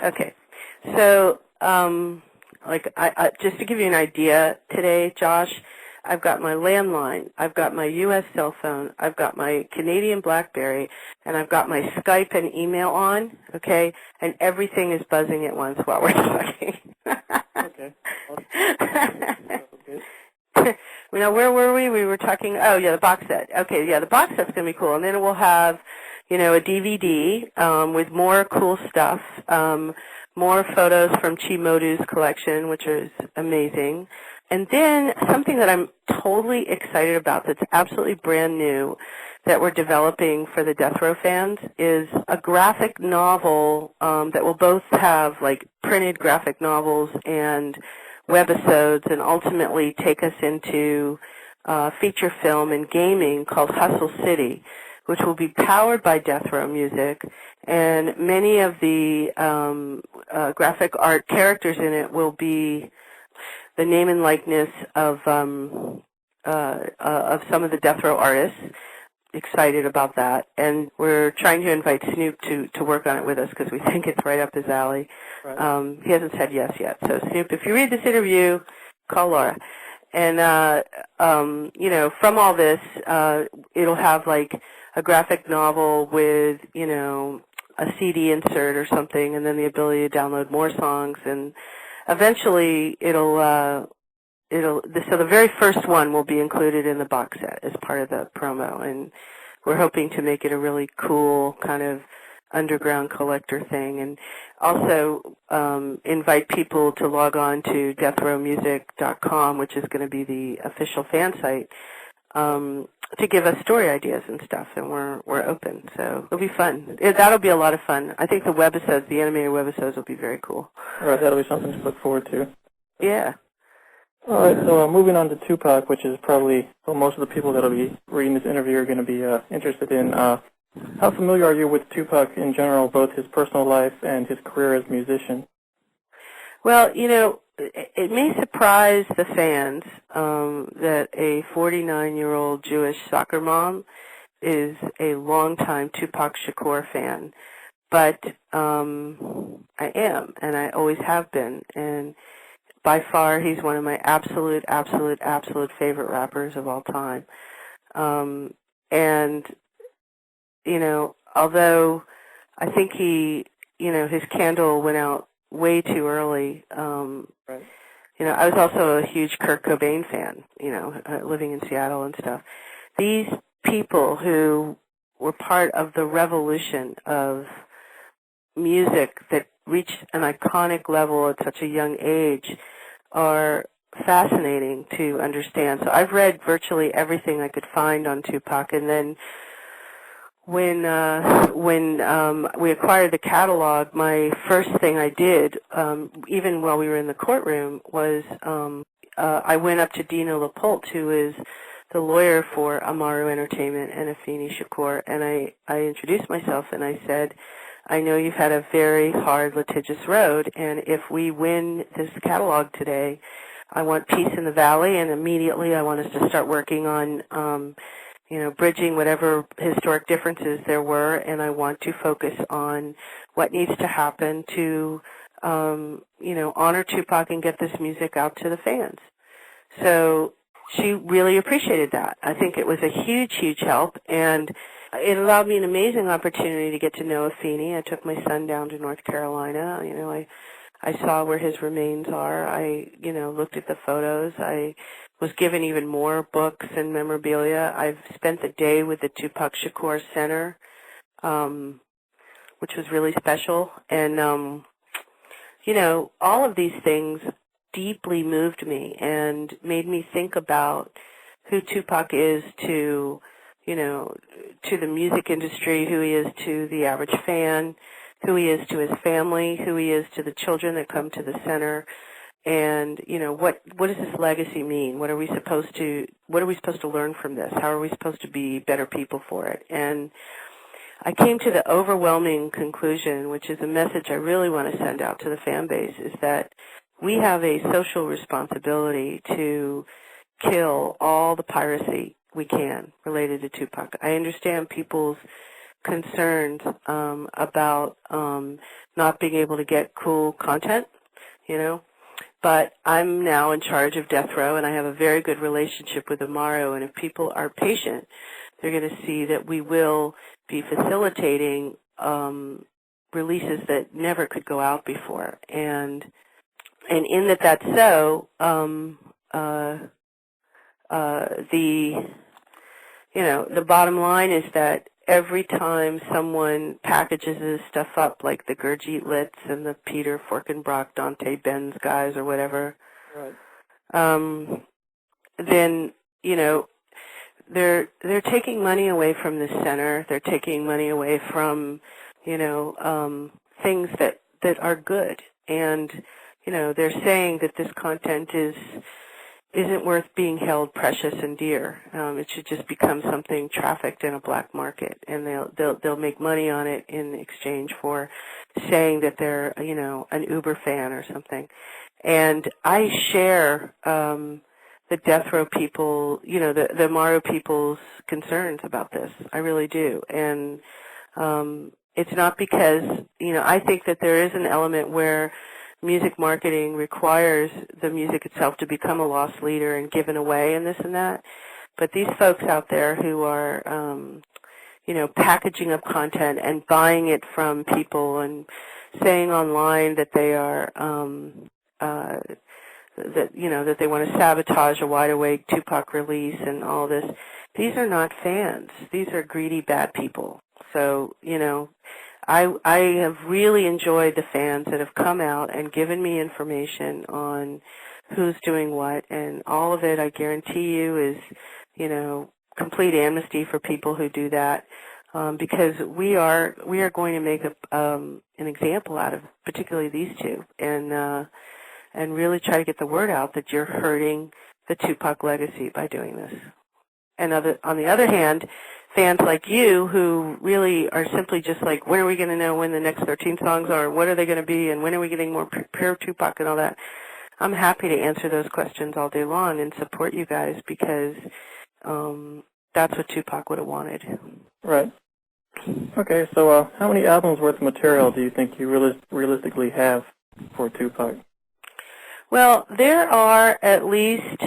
Okay. So, just to give you an idea today, Josh, I've got my landline, I've got my U.S. cell phone, I've got my Canadian BlackBerry, and I've got my Skype and email on, okay, and everything is buzzing at once while we're talking. Okay. Now, where were we? We were talking, oh, yeah, the box set. Okay, yeah, the box set's going to be cool. And then we'll have, a DVD with more cool stuff, more photos from Chimodu's collection, which is amazing. And then something that I'm totally excited about that's absolutely brand new that we're developing for the DeathRow fans is a graphic novel that will both have, like, printed graphic novels and webisodes and ultimately take us into feature film and gaming called Hustle City, which will be powered by DeathRow music, and many of the graphic art characters in it will be the name and likeness of some of the DeathRow artists. Excited about that, and we're trying to invite Snoop to work on it with us because we think it's right up his alley. Right. He hasn't said yes yet, so Snoop, if you read this interview, call Lara. And from all this, it'll have like a graphic novel with a CD insert or something, and then the ability to download more songs, and eventually so the very first one will be included in the box set as part of the promo, and we're hoping to make it a really cool kind of underground collector thing, and also invite people to log on to deathrowmusic.com, which is going to be the official fan site, to give us story ideas and stuff, and we're open, so it'll be fun. That'll be a lot of fun. I think the webisodes, the animated webisodes, will be very cool. All right, that'll be something to look forward to. Yeah. All right, so moving on to Tupac, which is probably what most of the people that will be reading this interview are going to be interested in. How familiar are you with Tupac in general, both his personal life and his career as a musician? Well, it may surprise the fans that a 49-year-old Jewish soccer mom is a longtime Tupac Shakur fan, but I am, and I always have been, and by far, he's one of my absolute favorite rappers of all time. Although I think his candle went out way too early. Right. I was also a huge Kurt Cobain fan, living in Seattle and stuff. These people who were part of the revolution of music that reached an iconic level at such a young age are fascinating to understand. So I've read virtually everything I could find on Tupac, and then when we acquired the catalog, my first thing I did, even while we were in the courtroom, was I went up to Dina LaPolte, who is the lawyer for Amaru Entertainment and Afeni Shakur, and I introduced myself and I said, I know you've had a very hard, litigious road, and if we win this catalog today, I want peace in the valley, and immediately I want us to start working on, bridging whatever historic differences there were, and I want to focus on what needs to happen to, honor Tupac and get this music out to the fans. So she really appreciated that. I think it was a huge, huge help, and it allowed me an amazing opportunity to get to know Afeni. I took my son down to North Carolina. I saw where his remains are. I, looked at the photos. I was given even more books and memorabilia. I've spent the day with the Tupac Shakur Center, which was really special. And, all of these things deeply moved me and made me think about who Tupac is to the music industry, who he is to the average fan, who he is to his family, who he is to the children that come to the center, and what does this legacy mean? What are we supposed to learn from this? How are we supposed to be better people for it? And I came to the overwhelming conclusion, which is a message I really want to send out to the fan base, is that we have a social responsibility to kill all the piracy we can related to Tupac. I understand people's concerns about not being able to get cool content, But I'm now in charge of DeathRow, and I have a very good relationship with Amaro, and if people are patient, they're going to see that we will be facilitating releases that never could go out before. And in that's so, the bottom line is that every time someone packages this stuff up, like the Gurjeet Litz and the Peter Forkenbrock, Dante Benz guys or whatever, Right. then, they're taking money away from the center. They're taking money away from, things that are good. And, they're saying that this content isn't worth being held precious and dear. It should just become something trafficked in a black market, and they'll make money on it in exchange for saying that they're an Uber fan or something. And I share the DeathRow people, the Amaro people's concerns about this. I really do, and it's not because I think that there is an element where music marketing requires the music itself to become a loss leader and given away and this and that. But these folks out there who are, packaging up content and buying it from people and saying online that they are, that they want to sabotage a Wide Awake Tupac release and all this, these are not fans. These are greedy, bad people. So, I have really enjoyed the fans that have come out and given me information on who's doing what, and all of it, I guarantee you, is, complete amnesty for people who do that, because we are going to make an example out of particularly these two, and really try to get the word out that you're hurting the Tupac legacy by doing this. And on the other hand, fans like you who really are simply just like, when are we going to know when the next 13 songs are, what are they going to be, and when are we getting more pure Tupac and all that, I'm happy to answer those questions all day long and support you guys, because that's what Tupac would have wanted. Right. Okay, so how many albums worth of material do you think you realistically have for Tupac? Well, there are at least